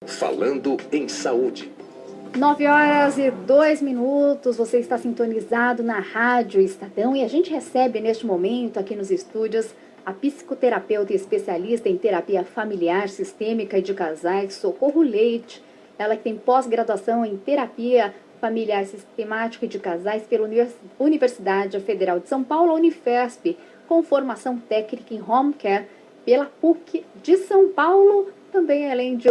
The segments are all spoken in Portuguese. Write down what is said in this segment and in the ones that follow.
Falando em Saúde. 9h02, você está sintonizado na Rádio Estadão e a gente recebe neste momento aqui nos estúdios a psicoterapeuta e especialista em terapia familiar, sistêmica e de casais, Socorro Leite. Ela que tem pós-graduação em terapia familiar sistemática e de casais pela Universidade Federal de São Paulo, Unifesp, com formação técnica em home care pela PUC de São Paulo, também além de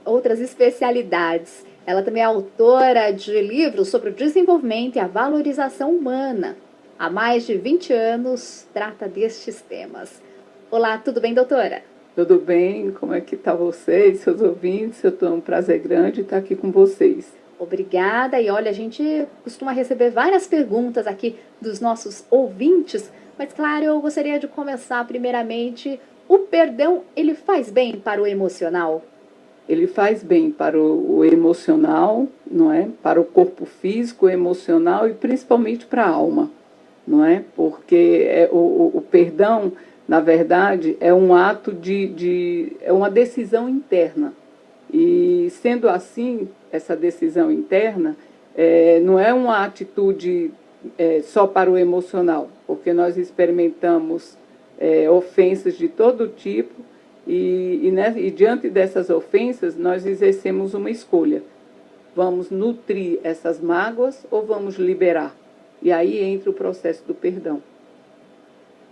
outras especialidades. Ela também é autora de livros sobre o desenvolvimento e a valorização humana. Há mais de 20 anos trata destes temas. Olá, tudo bem, doutora? Tudo bem, como é que está vocês, seus ouvintes? Eu estou um prazer grande estar aqui com vocês. Obrigada, e olha, a gente costuma receber várias perguntas aqui dos nossos ouvintes, mas claro, eu gostaria de começar primeiramente, o perdão, ele faz bem para o emocional? Ele faz bem para o emocional, não é? Para o corpo físico, emocional e principalmente para a alma, não é? Porque o perdão, na verdade, é um ato é uma decisão interna. E sendo assim, essa decisão interna não é uma atitude só para o emocional, porque nós experimentamos ofensas de todo tipo e diante dessas ofensas nós exercemos uma escolha. Vamos nutrir essas mágoas ou vamos liberar? E aí entra o processo do perdão.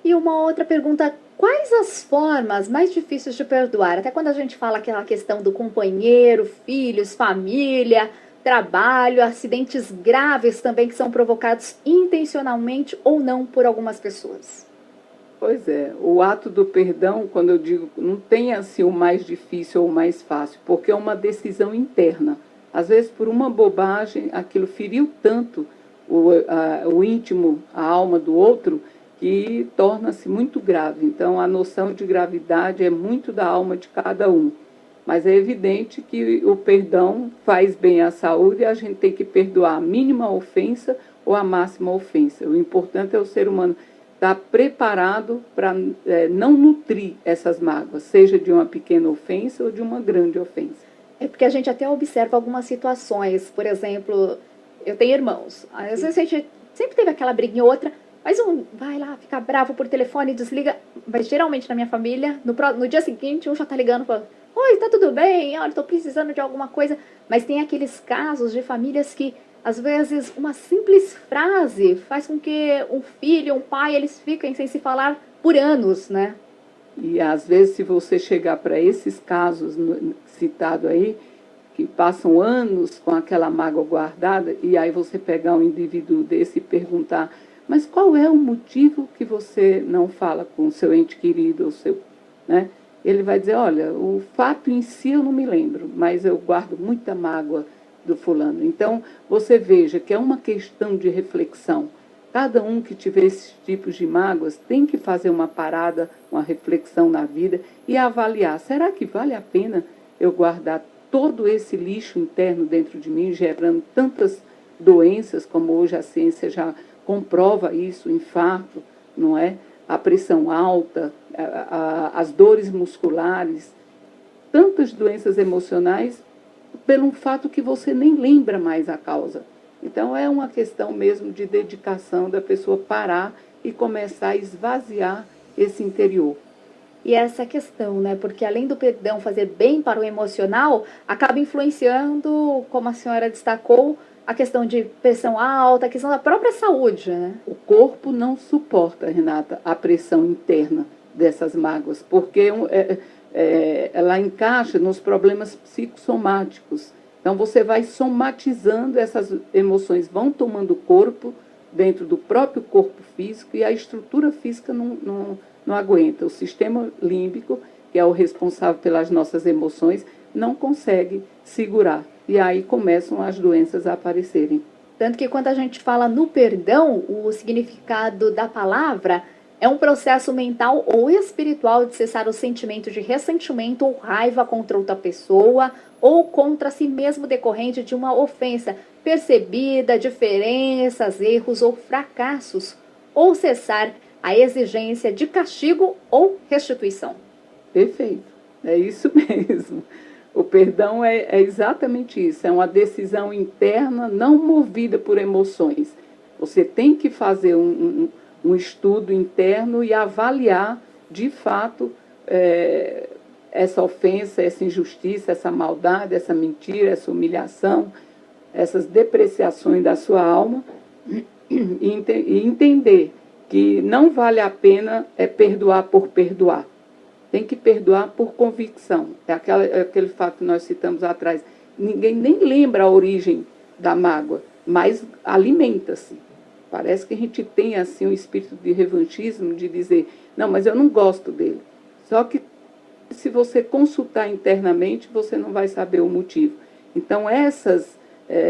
E uma outra pergunta, quais as formas mais difíceis de perdoar? Até quando a gente fala aquela questão do companheiro, filhos, família, trabalho, acidentes graves também que são provocados intencionalmente ou não por algumas pessoas. Pois é, o ato do perdão, quando eu digo, não tem assim o mais difícil ou o mais fácil, porque é uma decisão interna. Às vezes, por uma bobagem, aquilo feriu tanto o íntimo, a alma do outro, que torna-se muito grave. Então, a noção de gravidade é muito da alma de cada um. Mas é evidente que o perdão faz bem à saúde e a gente tem que perdoar a mínima ofensa ou a máxima ofensa. O importante é o ser humano estar preparado para não nutrir essas mágoas, seja de uma pequena ofensa ou de uma grande ofensa. É porque a gente até observa algumas situações, por exemplo, eu tenho irmãos, às vezes a gente sempre teve aquela briguinha ou outra, mas um vai lá, fica bravo por telefone, desliga, mas geralmente na minha família, no dia seguinte um já tá ligando falando, oi, tá tudo bem? Olha, tô precisando de alguma coisa, mas tem aqueles casos de famílias que às vezes, uma simples frase faz com que um filho, um pai, eles fiquem sem se falar por anos, né? E, às vezes, se você chegar para esses casos citados aí, que passam anos com aquela mágoa guardada, e aí você pegar um indivíduo desse e perguntar, mas qual é o motivo que você não fala com o seu ente querido, ou seu, né? Ele vai dizer, olha, o fato em si eu não me lembro, mas eu guardo muita mágoa do fulano. Então, você veja que é uma questão de reflexão. Cada um que tiver esses tipos de mágoas tem que fazer uma parada, uma reflexão na vida e avaliar, será que vale a pena eu guardar todo esse lixo interno dentro de mim, gerando tantas doenças, como hoje a ciência já comprova isso, infarto, não é? A pressão alta, as dores musculares, tantas doenças emocionais, pelo fato que você nem lembra mais a causa. Então, é uma questão mesmo de dedicação da pessoa parar e começar a esvaziar esse interior. E essa questão, né? Porque além do perdão fazer bem para o emocional, acaba influenciando, como a senhora destacou, a questão de pressão alta, a questão da própria saúde, né? O corpo não suporta, Renata, a pressão interna dessas mágoas, porque ela encaixa nos problemas psicossomáticos. Então, você vai somatizando, essas emoções vão tomando corpo dentro do próprio corpo físico e a estrutura física não aguenta. O sistema límbico, que é o responsável pelas nossas emoções, não consegue segurar. E aí começam as doenças a aparecerem. Tanto que quando a gente fala no perdão, o significado da palavra é um processo mental ou espiritual de cessar o sentimento de ressentimento ou raiva contra outra pessoa ou contra si mesmo decorrente de uma ofensa percebida, diferenças, erros ou fracassos, ou cessar a exigência de castigo ou restituição. Perfeito, é isso mesmo. O perdão é exatamente isso, é uma decisão interna não movida por emoções. Você tem que fazer um estudo interno e avaliar, de fato, essa ofensa, essa injustiça, essa maldade, essa mentira, essa humilhação, essas depreciações da sua alma e entender que não vale a pena perdoar por perdoar. Tem que perdoar por convicção. É aquele fato que nós citamos atrás. Ninguém nem lembra a origem da mágoa, mas alimenta-se. Parece que a gente tem assim um espírito de revanchismo, de dizer, não, mas eu não gosto dele. Só que se você consultar internamente, você não vai saber o motivo. Então, essas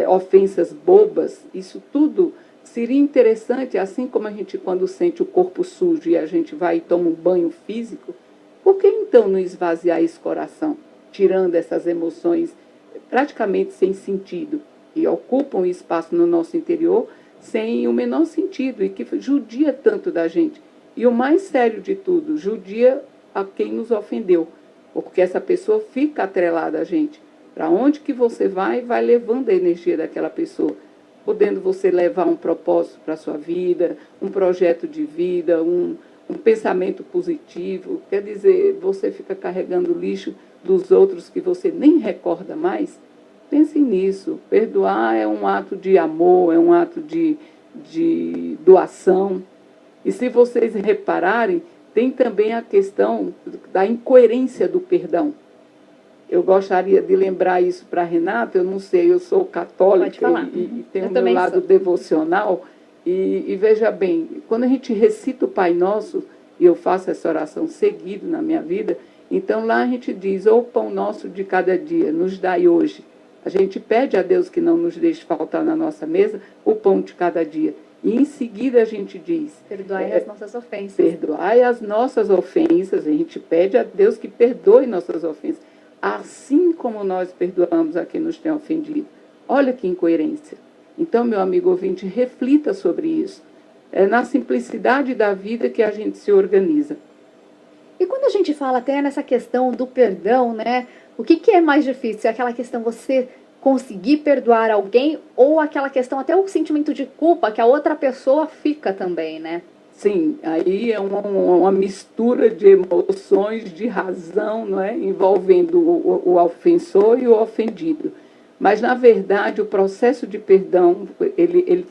ofensas bobas, isso tudo seria interessante, assim como a gente quando sente o corpo sujo e a gente vai e toma um banho físico, por que então não esvaziar esse coração, tirando essas emoções praticamente sem sentido, que ocupam espaço no nosso interior sem o menor sentido e que judia tanto da gente? E o mais sério de tudo, judia a quem nos ofendeu, porque essa pessoa fica atrelada a gente. Para onde que você vai levando a energia daquela pessoa, podendo você levar um propósito para a sua vida, um projeto de vida, um pensamento positivo. Quer dizer, você fica carregando o lixo dos outros que você nem recorda mais. Pense nisso. Perdoar é um ato de amor, é um ato de doação. E se vocês repararem, tem também a questão da incoerência do perdão. Eu gostaria de lembrar isso para a Renata, eu não sei, eu sou católica e tenho o meu lado devocional. E veja bem, quando a gente recita o Pai Nosso, e eu faço essa oração seguido na minha vida, então lá a gente diz, o pão nosso de cada dia, nos dai hoje. A gente pede a Deus que não nos deixe faltar na nossa mesa o pão de cada dia. E em seguida a gente diz... Perdoai as nossas ofensas. Perdoai as nossas ofensas, a gente pede a Deus que perdoe nossas ofensas, assim como nós perdoamos a quem nos tem ofendido. Olha que incoerência. Então, meu amigo ouvinte, reflita sobre isso. É na simplicidade da vida que a gente se organiza. E quando a gente fala até nessa questão do perdão, né? O que é mais difícil? É aquela questão você conseguir perdoar alguém ou aquela questão até o sentimento de culpa que a outra pessoa fica também, né? Sim, aí é uma mistura de emoções, de razão, não é? Envolvendo o ofensor e o ofendido. Mas, na verdade, o processo de perdão, ele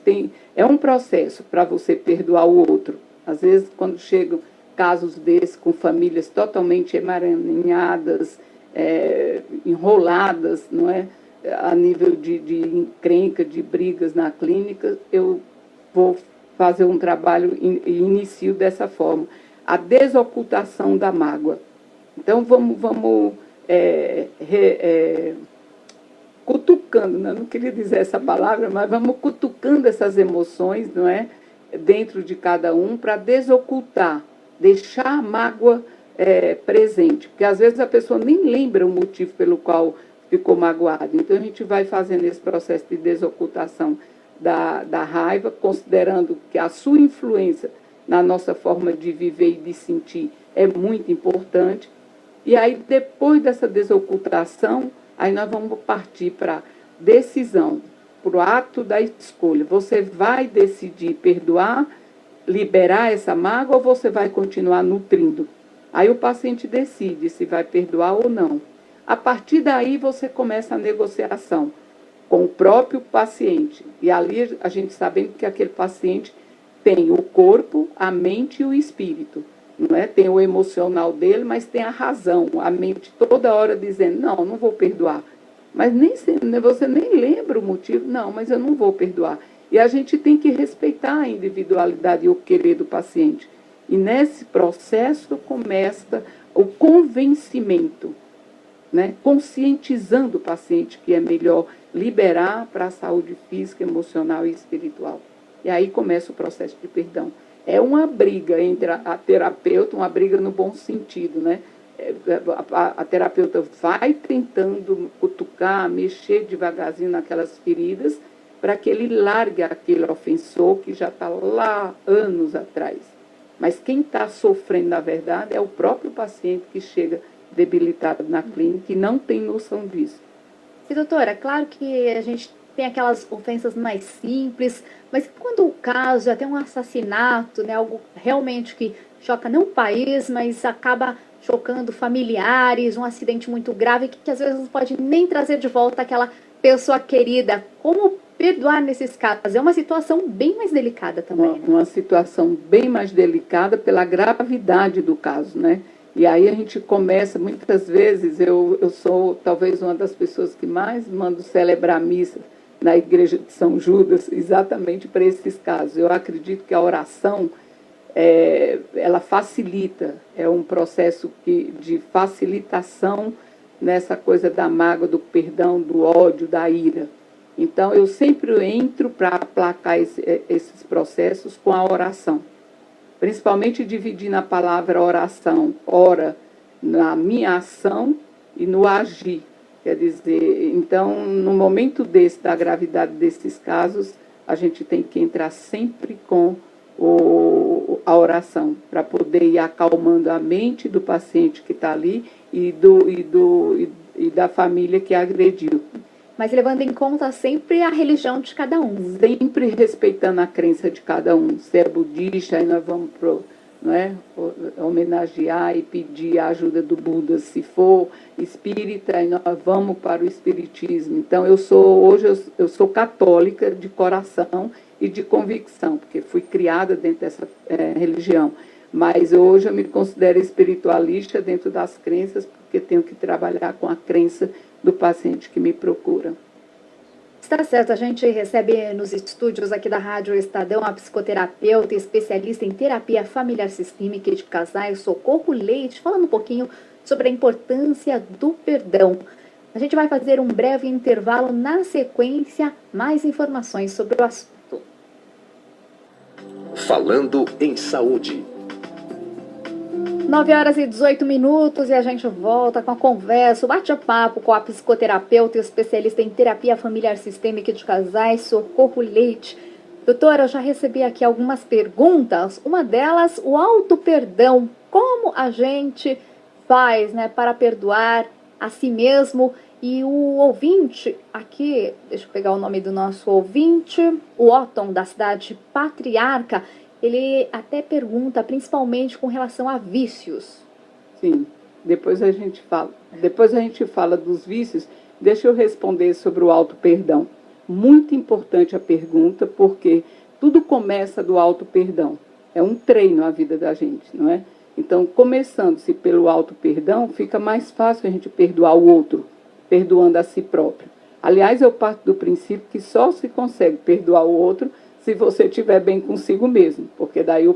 é um processo para você perdoar o outro. Às vezes, quando chegam casos desses, com famílias totalmente emaranhadas, enroladas, não é? A nível de encrenca, de brigas na clínica, eu vou fazer um trabalho e inicio dessa forma. A desocultação da mágoa. Então, vamos cutucando, não queria dizer essa palavra, mas vamos cutucando essas emoções, não é? Dentro de cada um, para desocultar, deixar a mágoa presente. Porque às vezes a pessoa nem lembra o motivo pelo qual ficou magoada. Então a gente vai fazendo esse processo de desocultação da raiva, considerando que a sua influência na nossa forma de viver e de sentir é muito importante. E aí, depois dessa desocultação, aí nós vamos partir para decisão, para o ato da escolha. Você vai decidir perdoar, liberar essa mágoa ou você vai continuar nutrindo? Aí o paciente decide se vai perdoar ou não. A partir daí você começa a negociação com o próprio paciente. E ali a gente sabendo que aquele paciente tem o corpo, a mente e o espírito. Não é? Tem o emocional dele, mas tem a razão, a mente toda hora dizendo, não vou perdoar. Mas você nem lembra o motivo, não, mas eu não vou perdoar. E a gente tem que respeitar a individualidade e o querer do paciente. E nesse processo começa o convencimento, né? Conscientizando o paciente que é melhor liberar para a saúde física, emocional e espiritual. E aí começa o processo de perdão. É uma briga entre a terapeuta, uma briga no bom sentido, né? A terapeuta vai tentando cutucar, mexer devagarzinho naquelas feridas para que ele largue aquele ofensor que já está lá anos atrás. Mas quem está sofrendo, na verdade, é o próprio paciente que chega debilitado na clínica e não tem noção disso. E, doutora, claro que a gente tem aquelas ofensas mais simples, mas quando o caso é até um assassinato, né, algo realmente que choca não o país, mas acaba chocando familiares, um acidente muito grave que às vezes não pode nem trazer de volta aquela pessoa querida. Como perdoar nesses casos? É uma situação bem mais delicada também, né? Uma situação bem mais delicada pela gravidade do caso, né? E aí a gente começa, muitas vezes, eu sou talvez uma das pessoas que mais mando celebrar missa na igreja de São Judas, exatamente para esses casos. Eu acredito que a oração, ela facilita, é um processo de facilitação nessa coisa da mágoa, do perdão, do ódio, da ira. Então, eu sempre entro para aplacar esses processos com a oração. Principalmente dividindo a palavra oração, ora na minha ação e no agir. Quer dizer, então, no momento da gravidade desses casos, a gente tem que entrar sempre com a oração, para poder ir acalmando a mente do paciente que está ali e da família que agrediu. Mas levando em conta sempre a religião de cada um. Sempre respeitando a crença de cada um. Se é budista, aí nós vamos homenagear e pedir a ajuda do Buda. Se for espírita, aí nós vamos para o espiritismo. Então, hoje eu sou católica de coração e de convicção, porque fui criada dentro dessa religião. Mas hoje eu me considero espiritualista dentro das crenças, porque tenho que trabalhar com a crença do paciente que me procura. Está certo, a gente recebe nos estúdios aqui da Rádio Estadão a psicoterapeuta e especialista em terapia familiar sistêmica e de casais, Socorro Leite, falando um pouquinho sobre a importância do perdão. A gente vai fazer um breve intervalo, na sequência, mais informações sobre o assunto. Falando em saúde. 9h18 e a gente volta com a conversa, o bate-papo com a psicoterapeuta e especialista em terapia familiar sistêmica de casais, Socorro Leite. Doutora, eu já recebi aqui algumas perguntas, uma delas, o auto-perdão. Como a gente faz, né, para perdoar a si mesmo? E o ouvinte aqui, deixa eu pegar o nome do nosso ouvinte, o Otton, da cidade Patriarca, ele até pergunta, principalmente com relação a vícios. Sim, depois a gente fala dos vícios. Deixa eu responder sobre o auto-perdão. Muito importante a pergunta, porque tudo começa do auto-perdão. É um treino a vida da gente, não é? Então, começando-se pelo auto-perdão, fica mais fácil a gente perdoar o outro, perdoando a si próprio. Aliás, eu parto do princípio que só se consegue perdoar o outro se você estiver bem consigo mesmo, porque daí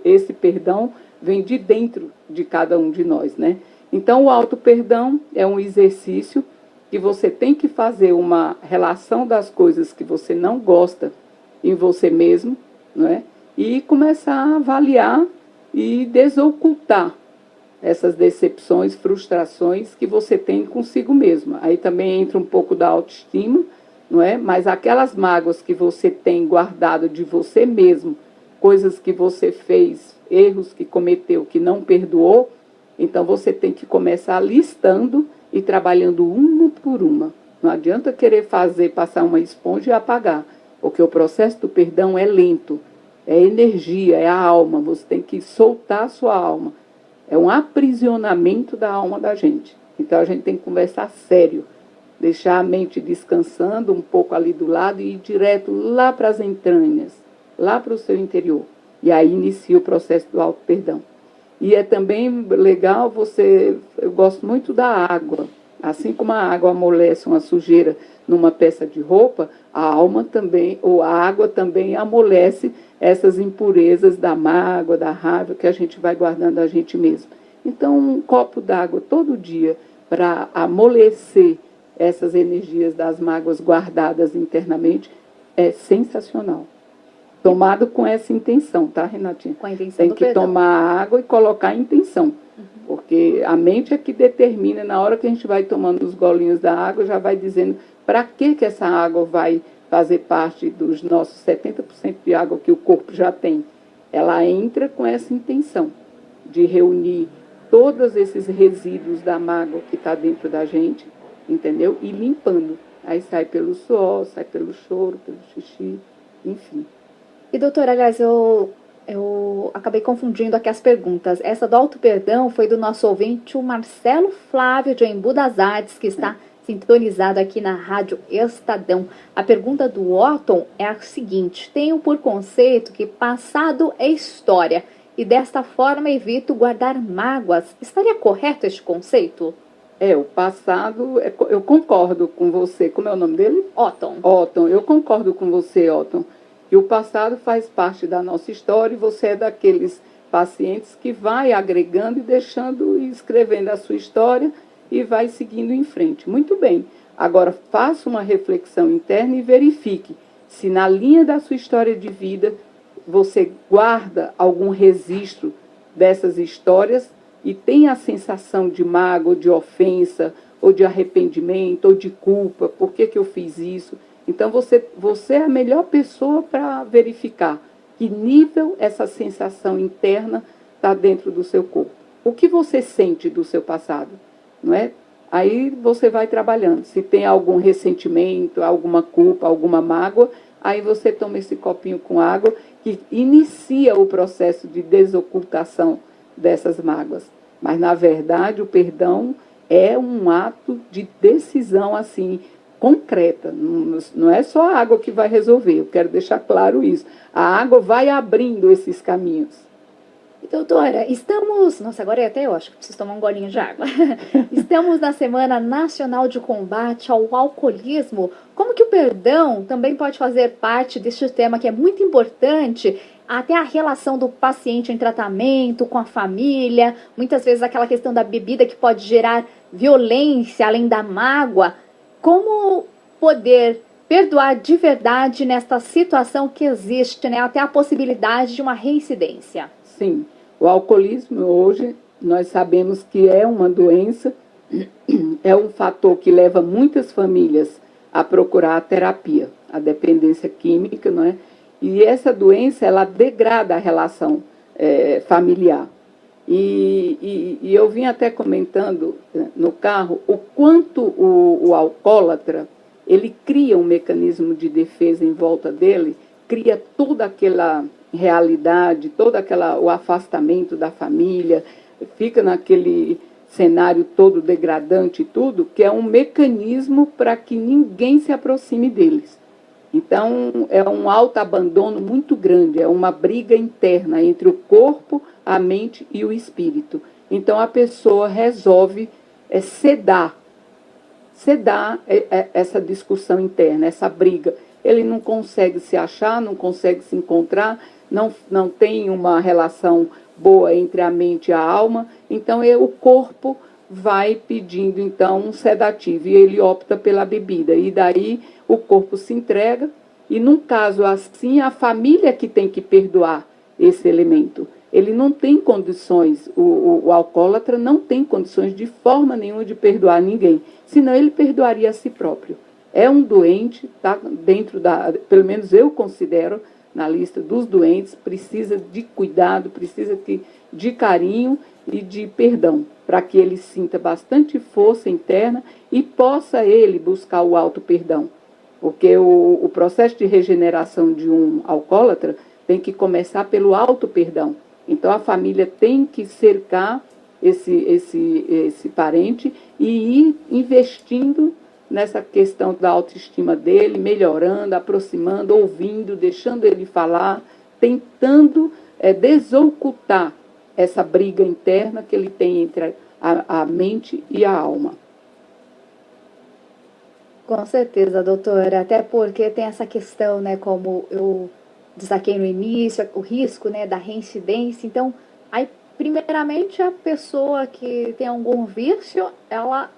esse perdão vem de dentro de cada um de nós, né? Então, o auto-perdão é um exercício que você tem que fazer uma relação das coisas que você não gosta em você mesmo, não é? E começar a avaliar e desocultar essas decepções, frustrações que você tem consigo mesmo. Aí também entra um pouco da autoestima, não é? Mas aquelas mágoas que você tem guardado de você mesmo, coisas que você fez, erros que cometeu, que não perdoou, então você tem que começar listando e trabalhando uma por uma. Não adianta querer passar uma esponja e apagar, porque o processo do perdão é lento, é energia, é a alma, você tem que soltar a sua alma. É um aprisionamento da alma da gente. Então a gente tem que conversar sério, deixar a mente descansando um pouco ali do lado e ir direto lá para as entranhas, lá para o seu interior. E aí inicia o processo do auto-perdão. E é também legal eu gosto muito da água. Assim como a água amolece uma sujeira numa peça de roupa, a alma também, ou a água também amolece essas impurezas da mágoa, da raiva que a gente vai guardando a gente mesmo. Então, um copo d'água todo dia para amolecer essas energias das mágoas guardadas internamente é sensacional. Tomado com essa intenção, tá, Renatinha? Com a intenção Tem do que perdão. tomar água e colocar a intenção. Porque a mente é que determina, na hora que a gente vai tomando os golinhos da água, já vai dizendo para que essa água vai fazer parte dos nossos 70% de água que o corpo já tem. Ela entra com essa intenção de reunir todos esses resíduos da mágoa que está dentro da gente, entendeu? E limpando. Aí sai pelo suor, sai pelo choro, pelo xixi, enfim. E, doutora, aliás, eu acabei confundindo aqui as perguntas. Essa do auto-perdão foi do nosso ouvinte, o Marcelo Flávio, de Embu das Artes, que está sintonizado aqui na Rádio Estadão. A pergunta do Otton é a seguinte: tenho por conceito que passado é história e desta forma evito guardar mágoas. Estaria correto este conceito? O passado, eu concordo com você. Como é o nome dele? Otton. Otton, eu concordo com você, Otton. E o passado faz parte da nossa história e você é daqueles pacientes que vai agregando e deixando e escrevendo a sua história e vai seguindo em frente. Muito bem. Agora, faça uma reflexão interna e verifique se na linha da sua história de vida você guarda algum registro dessas histórias e tem a sensação de mágoa, de ofensa, ou de arrependimento, ou de culpa. Por que eu fiz isso? Então, você é a melhor pessoa para verificar que nível essa sensação interna está dentro do seu corpo. O que você sente do seu passado, não é? Aí você vai trabalhando. Se tem algum ressentimento, alguma culpa, alguma mágoa, aí você toma esse copinho com água que inicia o processo de desocultação dessas mágoas. Mas, na verdade, o perdão é um ato de decisão, assim, concreta. Não é só a água que vai resolver, eu quero deixar claro isso. A água vai abrindo esses caminhos. Doutora, estamos... Nossa, agora até eu acho que preciso tomar um golinho de água. Estamos na Semana Nacional de Combate ao Alcoolismo. Como que o perdão também pode fazer parte deste tema que é muito importante, até a relação do paciente em tratamento com a família, muitas vezes aquela questão da bebida que pode gerar violência, além da mágoa. Como poder perdoar de verdade nesta situação que existe, né? Até a possibilidade de uma reincidência? Sim, o alcoolismo hoje nós sabemos que é uma doença, é um fator que leva muitas famílias a procurar a terapia, a dependência química, não é? E essa doença, ela degrada a relação familiar. E eu vim até comentando no carro o quanto o alcoólatra, ele cria um mecanismo de defesa em volta dele, cria toda aquela realidade, o afastamento da família, fica naquele cenário todo degradante e tudo, que é um mecanismo para que ninguém se aproxime deles. Então, é um autoabandono muito grande, é uma briga interna entre o corpo, a mente e o espírito. Então, a pessoa resolve sedar essa discussão interna, essa briga. Ele não consegue se achar, não consegue se encontrar, não tem uma relação boa entre a mente e a alma. Então, o corpo vai pedindo, então, um sedativo e ele opta pela bebida. E daí o corpo se entrega e, num caso assim, a família que tem que perdoar esse elemento. Ele não tem condições, o alcoólatra não tem condições de forma nenhuma de perdoar ninguém, senão ele perdoaria a si próprio. É um doente, tá dentro pelo menos eu considero, na lista dos doentes, precisa de cuidado, precisa de carinho e de perdão, para que ele sinta bastante força interna e possa ele buscar o auto-perdão. Porque o processo de regeneração de um alcoólatra tem que começar pelo auto-perdão. Então, a família tem que cercar esse parente e ir investindo nessa questão da autoestima dele, melhorando, aproximando, ouvindo, deixando ele falar, tentando desocultar essa briga interna que ele tem entre a mente e a alma. Com certeza, doutora, até porque tem essa questão, né, como eu destaquei no início, o risco, né, da reincidência. Então, aí, primeiramente, a pessoa que tem algum vício, ela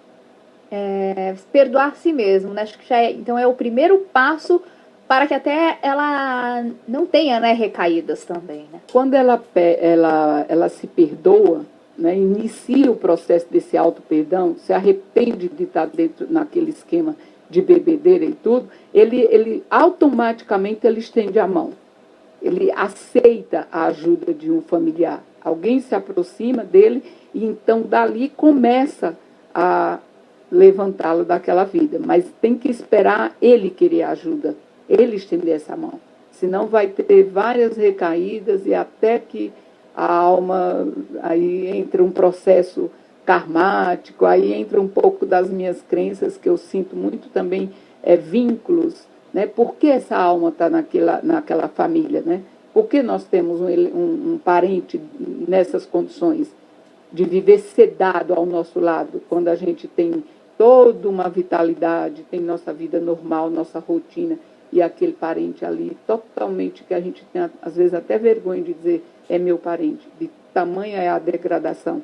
perdoar a si mesma, né? Acho que então é o primeiro passo para que até ela não tenha, né, recaídas também, né? Quando ela se perdoa, né, inicia o processo desse auto-perdão, se arrepende de estar dentro naquele esquema de bebedeira e tudo, ele automaticamente ele estende a mão. Ele aceita a ajuda de um familiar. Alguém se aproxima dele e então dali começa a levantá-lo daquela vida. Mas tem que esperar ele querer ajuda, ele estender essa mão. Senão vai ter várias recaídas e até que a alma, aí entra um processo karmático, aí entra um pouco das minhas crenças, que eu sinto muito também, vínculos, né? Por que essa alma está naquela família, né? Por que nós temos um parente nessas condições de viver sedado ao nosso lado, quando a gente tem toda uma vitalidade, tem nossa vida normal, nossa rotina, e aquele parente ali totalmente, que a gente tem às vezes até vergonha de dizer, é meu parente, de tamanha é a degradação,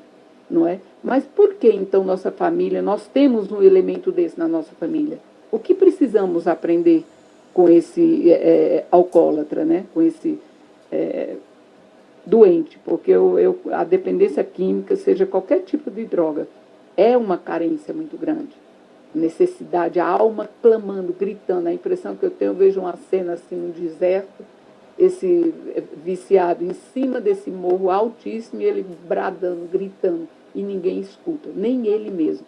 não é? Mas por que então nossa família, nós temos um elemento desse na nossa família? O que precisamos aprender com esse alcoólatra, né? Com esse doente? Porque a dependência química, seja qualquer tipo de droga, é uma carência muito grande. Necessidade, a alma clamando, gritando. A impressão que eu tenho, eu vejo uma cena assim no deserto, esse viciado em cima desse morro altíssimo, e ele bradando, gritando, e ninguém escuta, nem ele mesmo.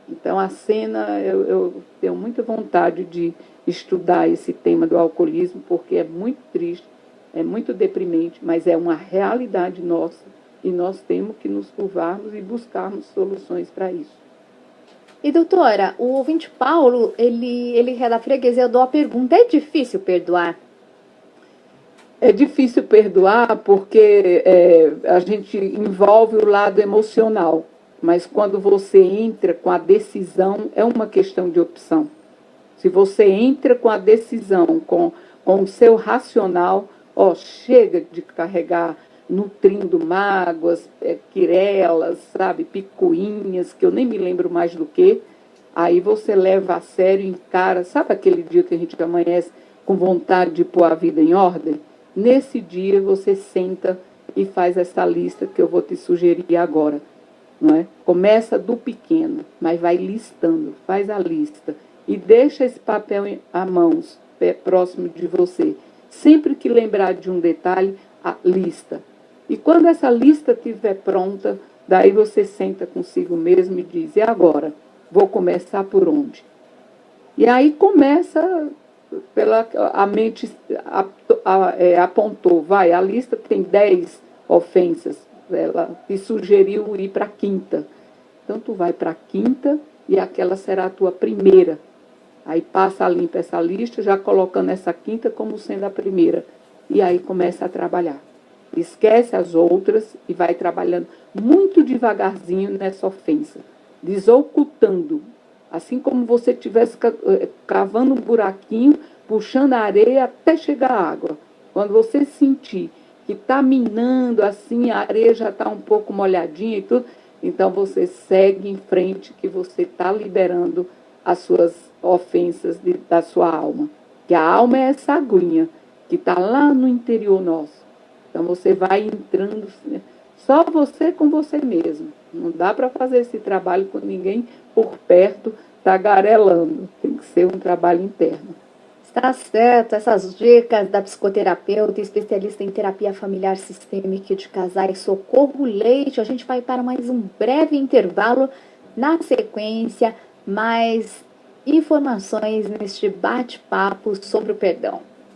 Então a cena, eu tenho muita vontade de estudar esse tema do alcoolismo, porque é muito triste, é muito deprimente, mas é uma realidade nossa, e nós temos que nos curvarmos e buscarmos soluções para isso. E doutora, o ouvinte Paulo, ele é da freguesia, eu dou a pergunta, é difícil perdoar? É difícil perdoar porque a gente envolve o lado emocional, mas quando você entra com a decisão, é uma questão de opção. Se você entra com a decisão, com o seu racional, chega de carregar nutrindo mágoas, quirelas, sabe, picuinhas, que eu nem me lembro mais do que, aí você leva a sério, encara, sabe aquele dia que a gente amanhece com vontade de pôr a vida em ordem? Nesse dia você senta e faz essa lista que eu vou te sugerir agora, não é? Começa do pequeno, mas vai listando, faz a lista e deixa esse papel a mãos, próximo de você. Sempre que lembrar de um detalhe, a lista. E quando essa lista estiver pronta, daí você senta consigo mesmo e diz, e agora? Vou começar por onde? E aí começa, a mente apontou, a lista tem 10 ofensas, ela te sugeriu ir para a quinta. Então tu vai para a quinta e aquela será a tua primeira. Aí passa a limpa essa lista, já colocando essa quinta como sendo a primeira. E aí começa a trabalhar. Esquece as outras e vai trabalhando muito devagarzinho nessa ofensa, desocultando, assim como você estivesse cavando um buraquinho, puxando a areia até chegar à água. Quando você sentir que está minando assim, a areia já está um pouco molhadinha e tudo, então você segue em frente, que você está liberando as suas ofensas da sua alma. Que a alma é essa aguinha que está lá no interior nosso. Então você vai entrando, só você com você mesmo. Não dá para fazer esse trabalho com ninguém por perto, tagarelando. Tem que ser um trabalho interno. Está certo, essas dicas da psicoterapeuta e especialista em terapia familiar sistêmica e de casais Socorro Leite. A gente vai para mais um breve intervalo. Na sequência, mais informações neste bate-papo sobre o perdão.